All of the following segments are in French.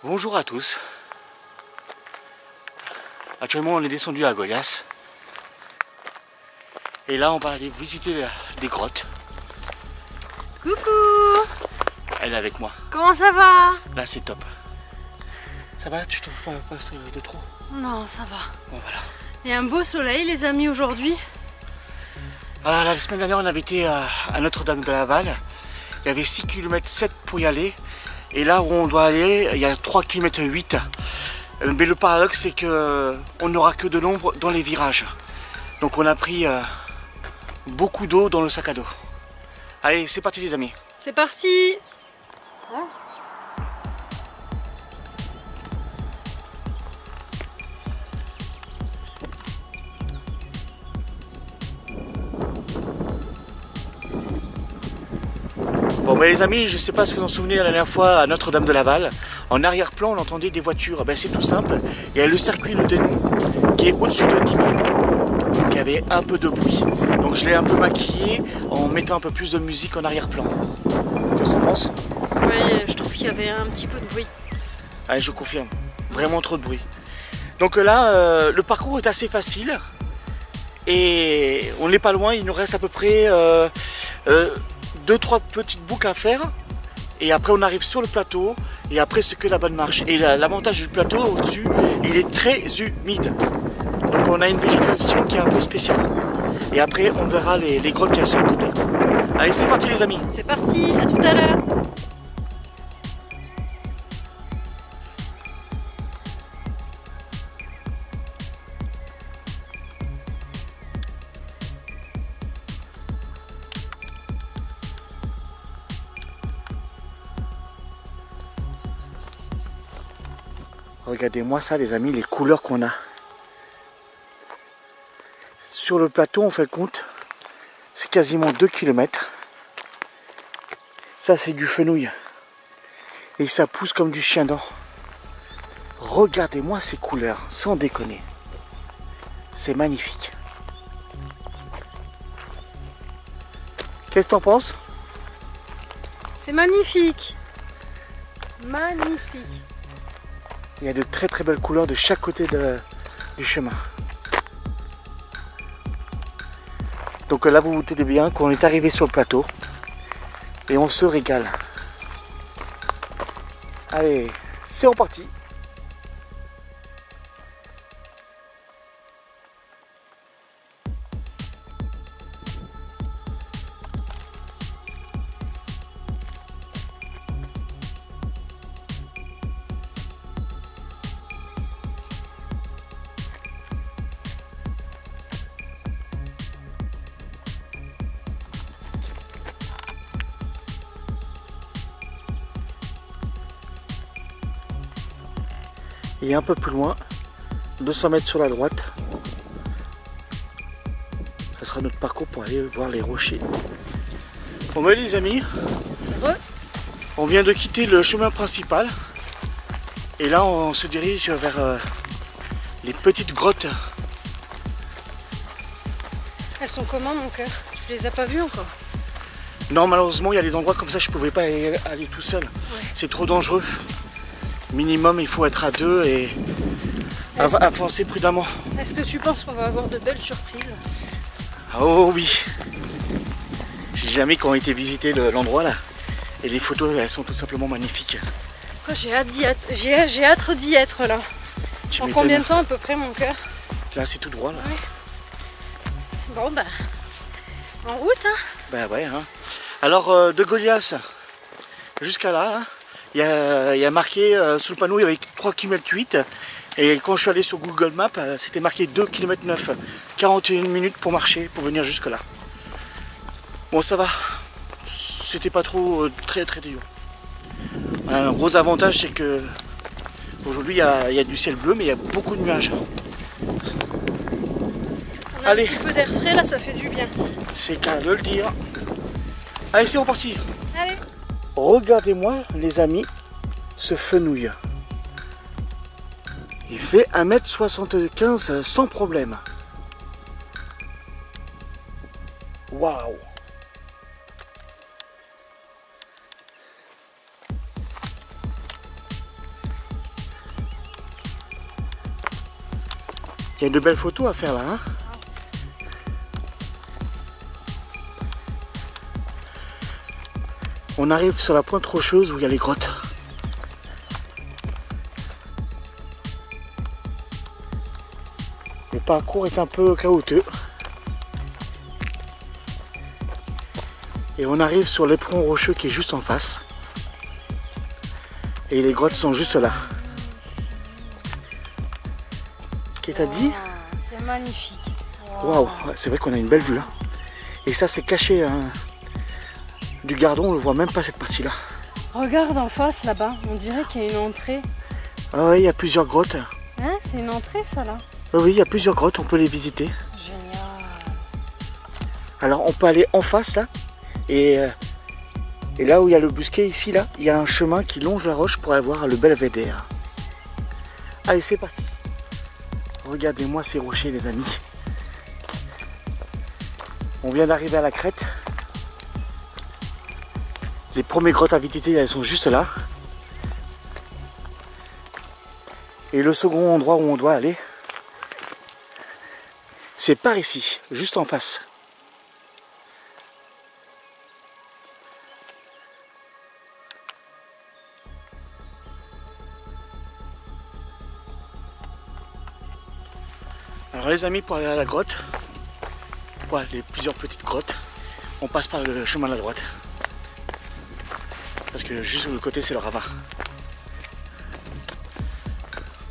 Bonjour à tous. Actuellement on est descendu à Goliath. Et là on va aller visiter des grottes. Coucou! Elle est avec moi. Comment ça va? Là c'est top. Ça va? Tu trouves pas de trop? Non, ça va. Bon voilà. Il y a un beau soleil les amis aujourd'hui. Voilà, la semaine dernière on avait été à Notre-Dame de Laval. Il y avait 6 km 7 pour y aller. Et là où on doit aller, il y a 3 km 8. Mais le paradoxe c'est qu'on n'aura que de l'ombre dans les virages. Donc on a pris beaucoup d'eau dans le sac à dos. Allez, c'est parti les amis. C'est parti! Bon ben les amis, je ne sais pas si vous vous en souvenez la dernière fois à Notre-Dame de Laval, en arrière-plan on entendait des voitures. Ben, c'est tout simple, il y a le circuit Le Denon qui est au-dessus de Nîmes. Donc il y avait un peu de bruit. Donc je l'ai un peu maquillé en mettant un peu plus de musique en arrière-plan. Qu'est-ce que ça pense? Oui, je trouve qu'il y avait un petit peu de bruit. Allez, je confirme, vraiment trop de bruit. Donc là, le parcours est assez facile. Et on n'est pas loin, il nous reste à peu près 2-3 petites boucles à faire. Et après on arrive sur le plateau. Et après c'est que la bonne marche. Et l'avantage du plateau au-dessus, il est très humide. Donc on a une végétation qui est un peu spéciale. Et après on verra les grottes qu'il y a sur le côté. Allez, c'est parti les amis. C'est parti, à tout à l'heure. Regardez-moi ça les amis, les couleurs qu'on a. Sur le plateau on fait le compte, c'est quasiment 2 km. Ça c'est du fenouil. Et ça pousse comme du chien dent. Regardez-moi ces couleurs, sans déconner. C'est magnifique. Qu'est-ce que t'en penses? C'est magnifique. Magnifique. Il y a de très très belles couleurs de chaque côté du chemin. Donc là vous vous doutez bien qu'on est arrivé sur le plateau et on se régale. Allez, c'est reparti. Et un peu plus loin, 200 mètres sur la droite, ça sera notre parcours pour aller voir les rochers. Bon ben les amis, on vient de quitter le chemin principal et là on se dirige vers les petites grottes. Elles sont comment mon cœur? Tu les as pas vues encore? Non, malheureusement il y a des endroits comme ça je pouvais pas aller tout seul, c'est trop dangereux. Minimum il faut être à deux et avancer prudemment. Est-ce que tu penses qu'on va avoir de belles surprises? Oh oui. J'ai jamais quand on été visiter l'endroit là. Et les photos elles sont tout simplement magnifiques. J'ai hâte d'y être. J'ai hâte d'y être là. En combien de temps à peu près mon cœur? Là c'est tout droit là. Ouais. Bon bah en route hein. Bah ouais hein. Alors de Goliath jusqu'à là, il y a marqué sous le panneau il y avait 3 km 8 et quand je suis allé sur Google Maps c'était marqué 2 km 9, 41 minutes pour marcher pour venir jusque là. Bon ça va, c'était pas trop très dur. Un gros avantage c'est que aujourd'hui il y a du ciel bleu mais il y a beaucoup de nuages. On a un petit peu d'air frais là, ça fait du bien. C'est qu'à de le dire. Allez c'est reparti. Allez. Regardez-moi les amis ce fenouil. Il fait 1,75 m sans problème. Waouh! Il y a de belles photos à faire là, hein. On arrive sur la pointe rocheuse où il y a les grottes. Le parcours est un peu chaotique. Et on arrive sur l'éperon rocheux qui est juste en face. Et les grottes sont juste là. Qu'est-ce que t'as dit? C'est magnifique. Waouh, c'est vrai qu'on a une belle vue là. Et ça c'est caché hein, du Gardon, on ne voit même pas cette partie là. Regarde en face là-bas, on dirait qu'il y a une entrée. Ah oui, il y a plusieurs grottes. Hein, c'est une entrée ça là? Oui, il y a plusieurs grottes, on peut les visiter. Génial. Alors on peut aller en face là. Et là où il y a le busquet ici là, il y a un chemin qui longe la roche pour aller voir le belvédère. Allez, c'est parti. Regardez-moi ces rochers les amis. On vient d'arriver à la crête. Les premières grottes à visiter, elles sont juste là. Et le second endroit où on doit aller, c'est par ici, juste en face. Alors les amis, pour aller à la grotte, pour aller plusieurs petites grottes, on passe par le chemin de la droite. Parce que juste sur le côté c'est le ravin.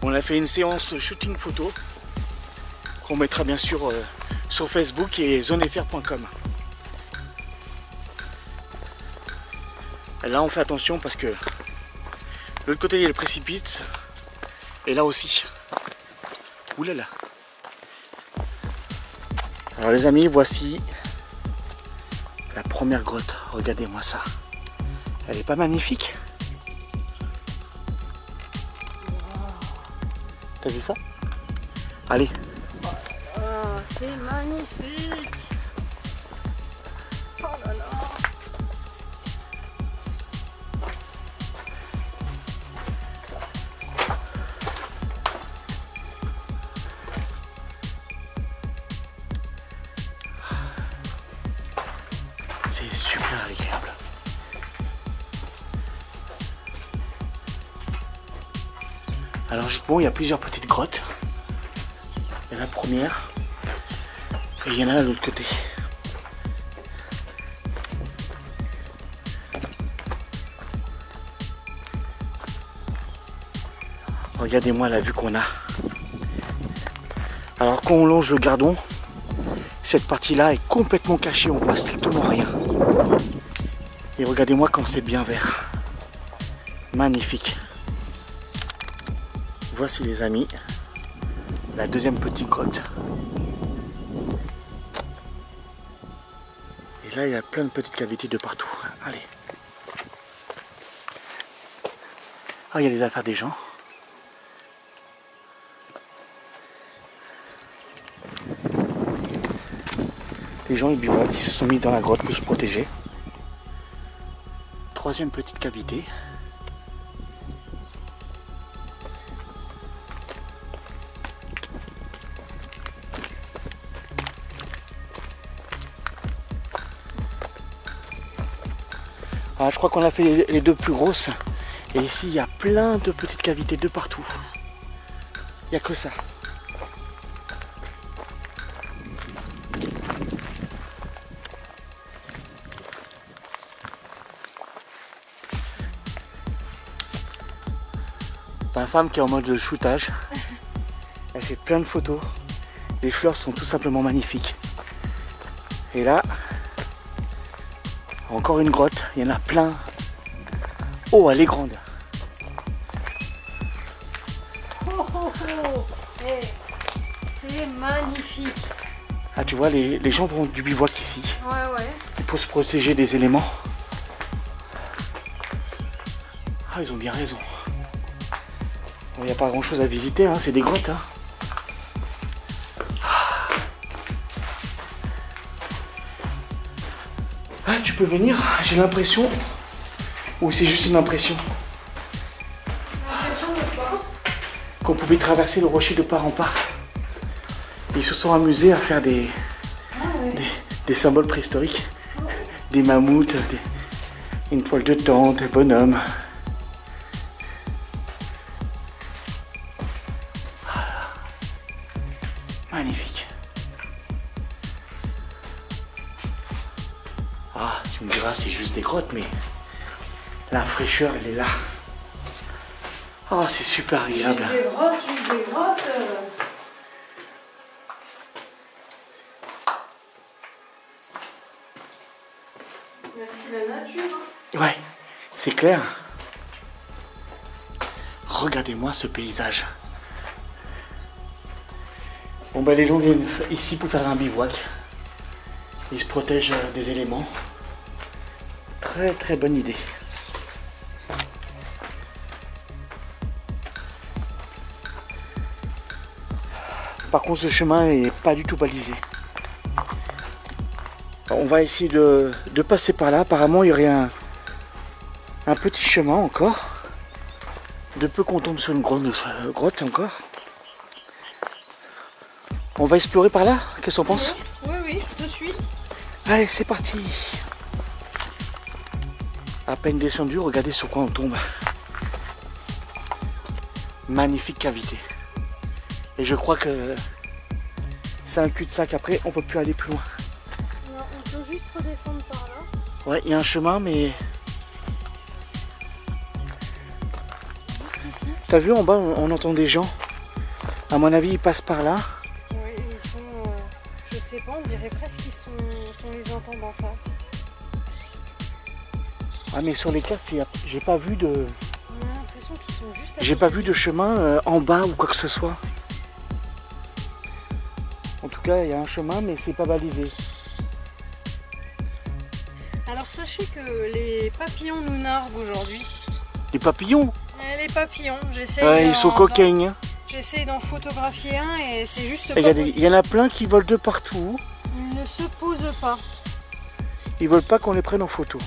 On a fait une séance shooting photo qu'on mettra bien sûr sur Facebook et zonefr.com. Là on fait attention parce que de l'autre côté il y a le précipice et là aussi. Oulala. Alors les amis, voici la première grotte. Regardez-moi ça. Elle est pas magnifique? T'as vu ça? Allez. Oh, c'est magnifique. Oh là là. C'est super agréable. Alors logiquement, il y a plusieurs petites grottes. Il y a la première et il y en a à l'autre côté. Regardez-moi la vue qu'on a. Alors quand on longe le Gardon, cette partie-là est complètement cachée, on voit strictement rien. Et regardez-moi quand c'est bien vert. Magnifique. Voici les amis, la deuxième petite grotte. Et là il y a plein de petites cavités de partout. Allez. Ah, il y a les affaires des gens. Les gens ils bivouaquent, qui se sont mis dans la grotte pour se protéger. Troisième petite cavité. Ah, je crois qu'on a fait les deux plus grosses. Et ici il y a plein de petites cavités de partout. Il n'y a que ça. Ma femme qui est en mode shootage, elle fait plein de photos. Les fleurs sont tout simplement magnifiques. Et là, encore une grotte, il y en a plein. Oh, elle est grande. Oh, oh, oh. Hey, c'est magnifique. Ah, tu vois, les gens vont du bivouac ici. Ouais. Pour se protéger des éléments. Ah, ils ont bien raison. Il n'y a pas grand chose à visiter, hein, c'est des grottes. Hein. Ah, tu peux venir, j'ai l'impression. Ou c'est juste une impression? L'impression de quoi? Qu'on pouvait traverser le rocher de part en part. Ils se sont amusés à faire des symboles préhistoriques. Des mammouths, une toile de tente, des bonhommes. Voilà. Magnifique. Ah, tu me diras, c'est juste des grottes, mais la fraîcheur, elle est là. Ah, c'est super agréable. Juste des grottes, juste des grottes. Merci la nature. Ouais, c'est clair. Regardez-moi ce paysage. Bon ben les gens viennent ici pour faire un bivouac. Ils se protègent des éléments. Très très bonne idée. Par contre ce chemin n'est pas du tout balisé. On va essayer de passer par là. Apparemment il y aurait un petit chemin encore. De peu qu'on tombe sur une grotte encore. On va explorer par là. Qu'est-ce qu'on pense? Oui, je te suis. Allez, c'est parti. À peine descendu, regardez sur quoi on tombe. Magnifique cavité. Et je crois que c'est un cul-de-sac. Après, on peut plus aller plus loin. Non, on peut juste redescendre par là. Ouais, il y a un chemin, mais... Juste ici. T'as vu, en bas, on entend des gens. À mon avis, ils passent par là. Oui, ils sont... je sais pas, on dirait presque qu'on les entend d'en face. Ah, mais sur les cartes, j'ai pas vu de... On a l'impression qu'ils sont juste à J'ai pas vu de chemin en bas ou quoi que ce soit. En tout cas, il y a un chemin, mais c'est pas balisé. Alors sachez que les papillons nous narguent aujourd'hui. Les papillons, Les papillons, j'essaie ils sont coquins. J'essaie d'en photographier un et c'est juste pas Regardez, possible. il y en a plein qui volent de partout. Ils ne se posent pas, Ils veulent pas qu'on les prenne en photo.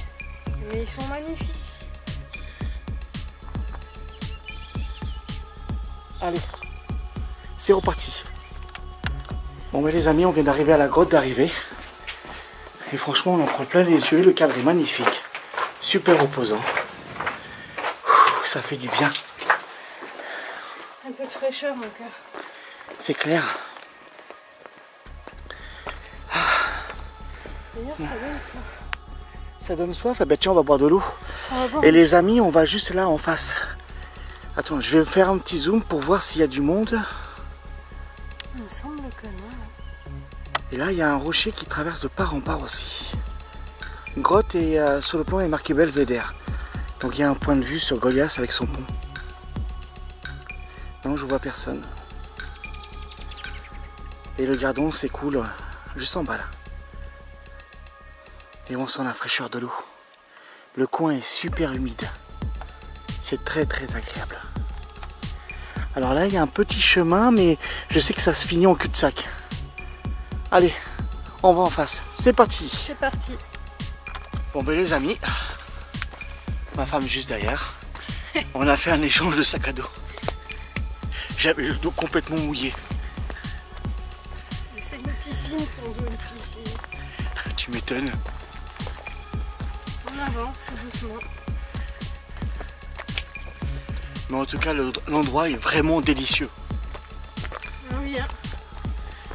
mais ils sont magnifiques. Allez, c'est reparti. Bon mais les amis, on vient d'arriver à la grotte d'arrivée. Et franchement, on en prend plein les yeux. Le cadre est magnifique. Super reposant. Ouh, ça fait du bien. Un peu de fraîcheur, mon cœur. C'est clair. D'ailleurs, ça donne soif. Ça donne soif. Ah ben tiens, on va boire de l'eau. Bon. Et les amis, on va juste là en face. Attends, je vais faire un petit zoom pour voir s'il y a du monde. Il me semble que non. Et là, il y a un rocher qui traverse de part en part aussi. Grotte et sur le plan est marqué Belvédère. Donc il y a un point de vue sur Goliath avec son pont. Non, je vois personne. Et le gardon s'écoule juste en bas là. Et on sent la fraîcheur de l'eau. Le coin est super humide. C'est très très agréable. Alors là, il y a un petit chemin, mais je sais que ça se finit en cul-de-sac. Allez, on va en face. C'est parti. C'est parti. Bon ben les amis, ma femme juste derrière, on a fait un échange de sac à dos. J'avais le dos complètement mouillé. C'est une piscine, son dos, une piscine. Tu m'étonnes. On avance tout doucement. Mais en tout cas, l'endroit est vraiment délicieux. Oui, hein.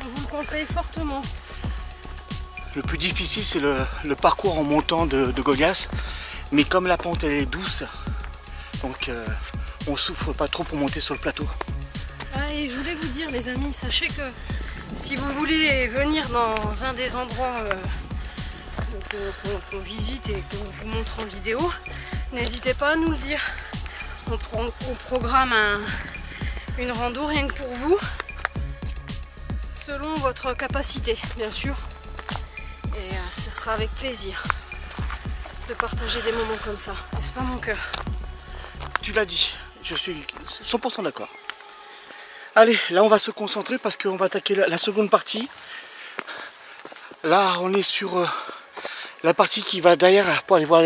On vous le conseille fortement. Le plus difficile, c'est le parcours en montant de Goliath. Mais comme la pente elle est douce, donc on souffre pas trop pour monter sur le plateau. Ah, et je voulais vous dire, les amis, sachez que si vous voulez venir dans un des endroits qu'on visite et qu'on vous montre en vidéo, n'hésitez pas à nous le dire. On programme une rando rien que pour vous, selon votre capacité, bien sûr. Et ce sera avec plaisir de partager des moments comme ça, n'est-ce pas mon cœur? Tu l'as dit, je suis 100% d'accord. Allez, là on va se concentrer parce qu'on va attaquer la seconde partie. Là on est sur la partie qui va derrière pour aller voir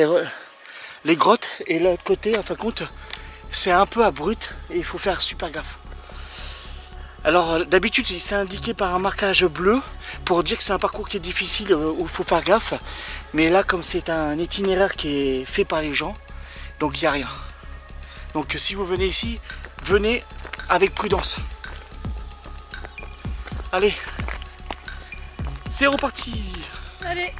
les grottes. Et l'autre côté, en fin de compte, c'est un peu abrupt et il faut faire super gaffe. Alors d'habitude c'est indiqué par un marquage bleu pour dire que c'est un parcours qui est difficile, où il faut faire gaffe. Mais là comme c'est un itinéraire qui est fait par les gens, donc il n'y a rien. Donc si vous venez ici, venez avec prudence. Allez, c'est reparti. Allez.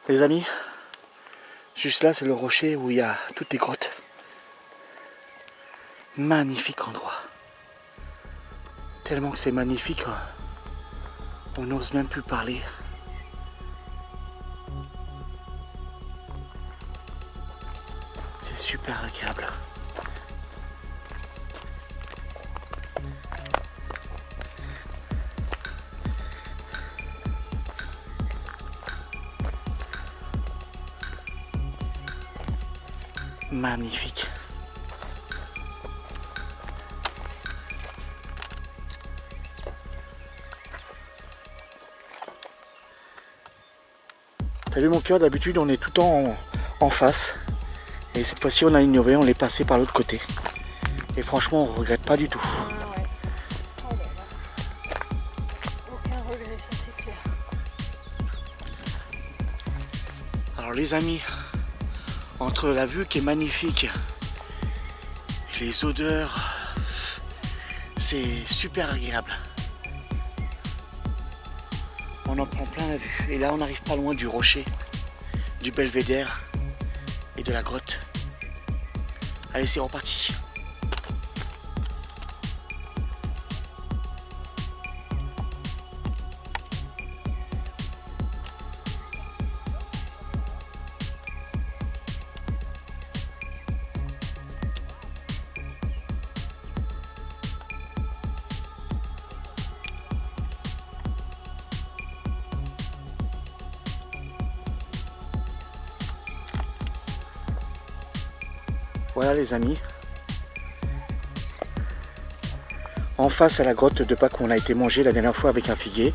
Les amis, juste là c'est le rocher où il y a toutes les grottes. Magnifique endroit. Tellement que c'est magnifique, on n'ose même plus parler. C'est super agréable. Magnifique. T'as vu mon cœur, d'habitude on est tout le temps en face. Et cette fois-ci on a innové, on est passé par l'autre côté. Et franchement on regrette pas du tout. Ah ouais. Oh là là. Aucun regret, ça c'est clair. Alors les amis, entre la vue qui est magnifique, les odeurs, c'est super agréable. On en prend plein la vue. Et là on n'arrive pas loin du rocher, du belvédère et de la grotte. Allez, c'est reparti. Voilà les amis, en face à la grotte de Pâques où on a été mangé la dernière fois avec un figuier.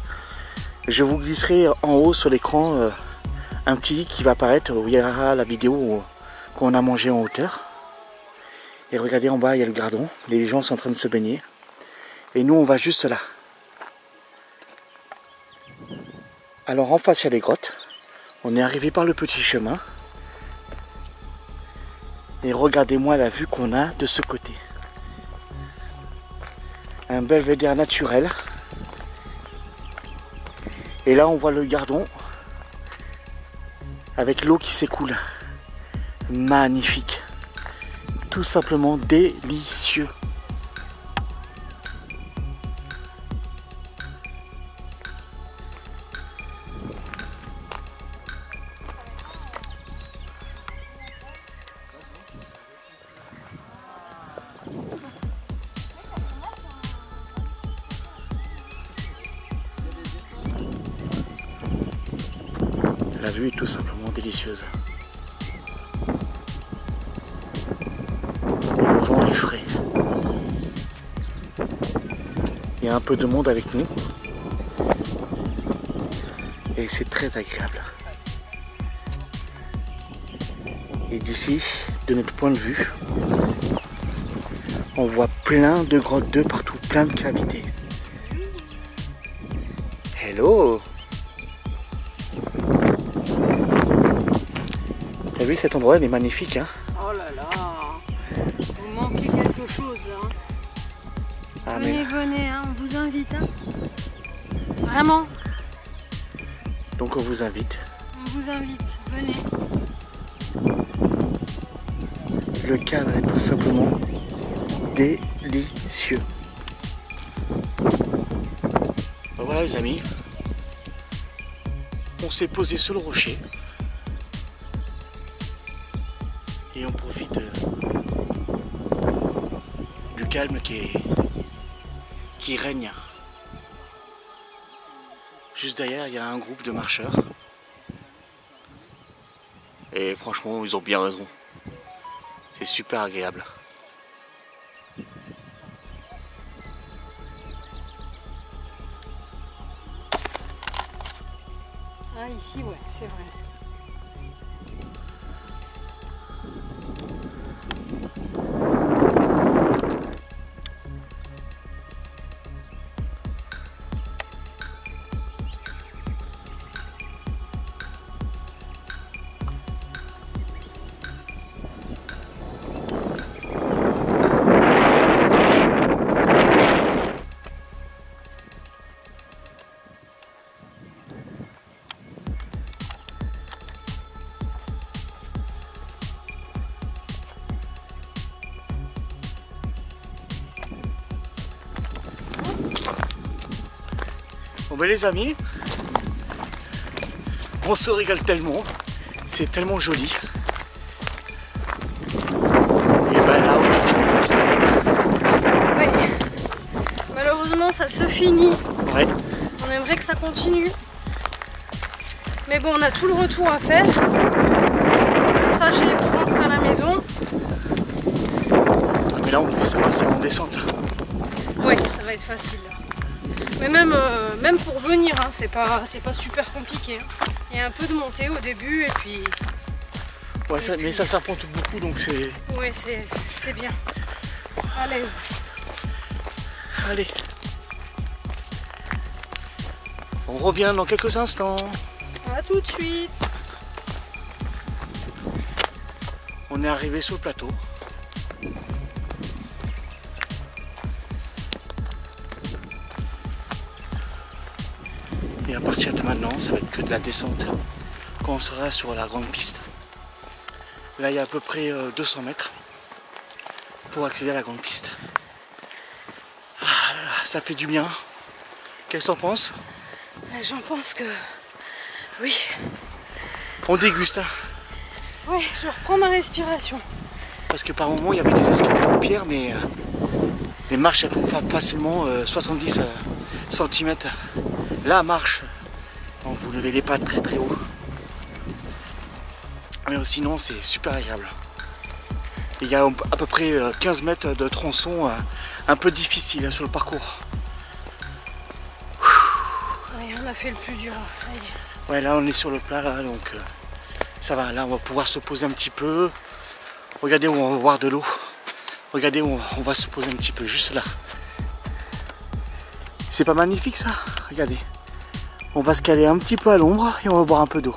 Je vous glisserai en haut sur l'écran un petit qui va apparaître où il y aura la vidéo qu'on a mangé en hauteur. Et regardez en bas, il y a le gardon, les gens sont en train de se baigner. Et nous on va juste là. Alors en face il y a les grottes, on est arrivé par le petit chemin. Et regardez-moi la vue qu'on a de ce côté. Un belvédère naturel. Et là on voit le gardon avec l'eau qui s'écoule. Magnifique. Tout simplement délicieux. La vue est tout simplement délicieuse. Et le vent est frais. Il y a un peu de monde avec nous. Et c'est très agréable. Et d'ici, de notre point de vue, on voit plein de grottes d'œufs partout, plein de cavités. Hello! T'as vu cet endroit, il est magnifique, hein? Oh là là! Vous manquez quelque chose là. Hein. Ah, venez, venez, hein, on vous invite. Hein. Vraiment. Donc on vous invite. On vous invite, venez. Le cadre est tout simplement délicieux. Ben voilà les amis, on s'est posé sur le rocher et on profite du calme qui règne. Juste derrière il y a un groupe de marcheurs et franchement ils ont bien raison. C'est super agréable. Ah ici ouais, c'est vrai. Bon ben les amis, on se régale tellement, c'est tellement joli. Et ben là on a fini. Oui. Malheureusement ça se finit. Ouais. On aimerait que ça continue. Mais bon, on a tout le retour à faire. Le trajet pour rentrer à la maison. Ah mais là en plus ça va, c'est en descente. Ouais, ça va être facile. Mais même pour venir, hein, c'est pas super compliqué. Hein. Il y a un peu de montée au début et puis... Ouais, ça, mais ça serpente beaucoup donc c'est... Ouais, c'est bien. À l'aise. Allez. On revient dans quelques instants. À tout de suite. On est arrivé sur le plateau. Et à partir de maintenant, ça va être que de la descente quand on sera sur la grande piste. Là, il y a à peu près 200 mètres pour accéder à la grande piste. Ah là là, ça fait du bien. Qu'est-ce que t'en penses? J'en pense que... Oui. On déguste. Hein. Ouais, je reprends ma respiration. Parce que par moment, il y avait des escaliers en pierre, mais les marches, elles font facilement 70 cm. La marche, vous levez les pattes très très haut. Mais sinon c'est super agréable. Il y a à peu près 15 mètres de tronçon un peu difficile sur le parcours. Ouais, on a fait le plus dur, ça y est. Ouais, là on est sur le plat là, donc ça va. Là on va pouvoir se poser un petit peu. Regardez où on va voir de l'eau. Regardez où on va se poser un petit peu, juste là. C'est pas magnifique ça? Regardez. On va se caler un petit peu à l'ombre et on va boire un peu d'eau.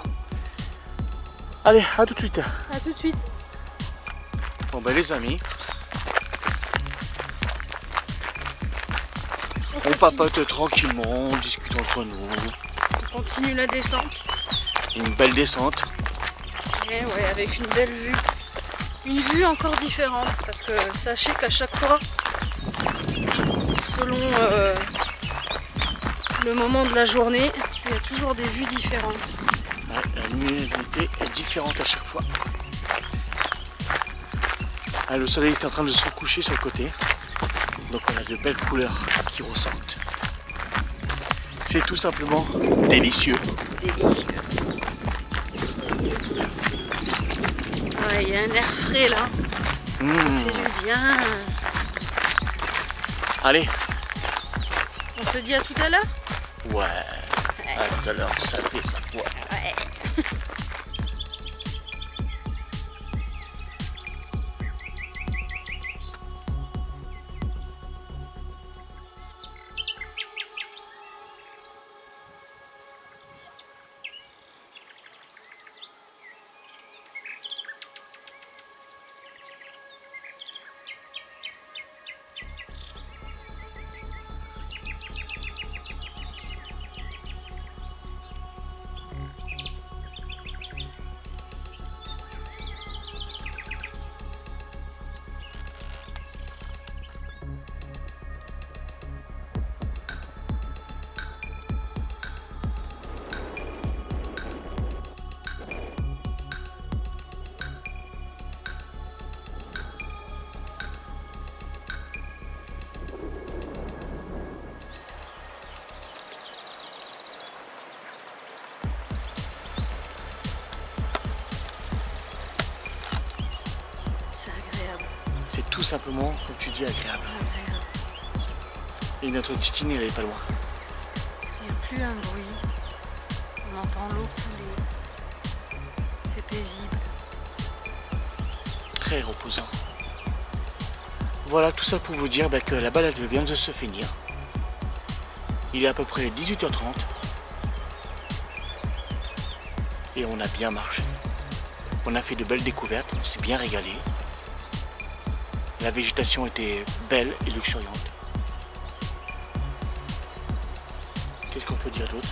Allez, à tout de suite. À tout de suite. Bon ben les amis, on papote tranquillement, on discute entre nous. On continue la descente. Une belle descente. Et ouais, avec une belle vue. Une vue encore différente parce que sachez qu'à chaque fois, selon le moment de la journée, il y a toujours des vues différentes. Ouais, la luminosité est différente à chaque fois. Ah, le soleil est en train de se coucher sur le côté. Donc on a de belles couleurs qui ressortent. C'est tout simplement délicieux. Délicieux. Ah, il y a un air frais là. Ça fait du bien. Allez, On se dit à tout à l'heure? Ouais. À tout à l'heure, ça fait ça. Ouais. Ouais. C'est agréable. C'est tout simplement, comme tu dis, agréable. Agréable. Et notre tutine, elle est pas loin. Il n'y a plus un bruit. On entend l'eau couler. C'est paisible. Très reposant. Voilà, tout ça pour vous dire que la balade vient de se finir. Il est à peu près 18h30. Et on a bien marché. On a fait de belles découvertes, on s'est bien régalé. La végétation était belle et luxuriante. Qu'est-ce qu'on peut dire d'autre?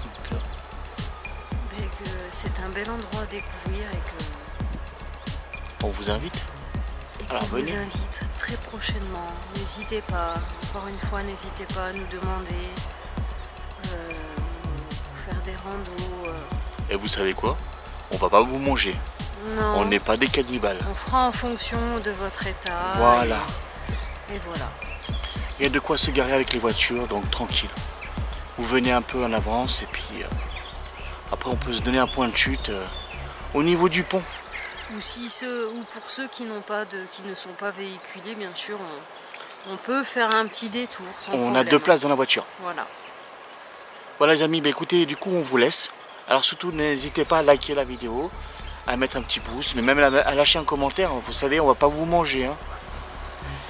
Que c'est un bel endroit à découvrir et que... On vous invite. Alors vous venez. invite très prochainement. N'hésitez pas, encore une fois, n'hésitez pas à nous demander pour faire des randos. Et vous savez quoi? On va pas vous manger. Non, On n'est pas des cannibales. on fera en fonction de votre état. Voilà. Et voilà. Il y a de quoi se garer avec les voitures, donc tranquille. Vous venez un peu en avance et puis après on peut se donner un point de chute au niveau du pont. Ou pour ceux qui n'ont pas qui ne sont pas véhiculés, bien sûr, on peut faire un petit détour sans On problème. a 2 places dans la voiture. Voilà. Voilà les amis, écoutez, du coup on vous laisse. Alors surtout n'hésitez pas à liker la vidéo, à mettre un petit pouce, mais même à lâcher un commentaire. Vous savez, on va pas vous manger. Hein.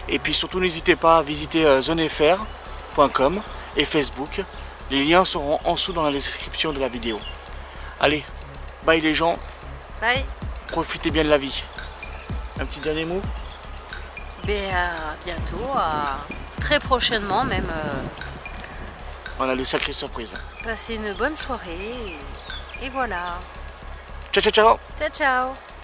Et puis surtout n'hésitez pas à visiter zonefr.com et Facebook. Les liens seront en dessous dans la description de la vidéo. Allez, bye les gens, Bye. profitez bien de la vie. Un petit dernier mot? À bientôt, à très prochainement même. On a de sacrées surprises. Passez une bonne soirée et voilà. Ciao ciao ciao. Ciao ciao.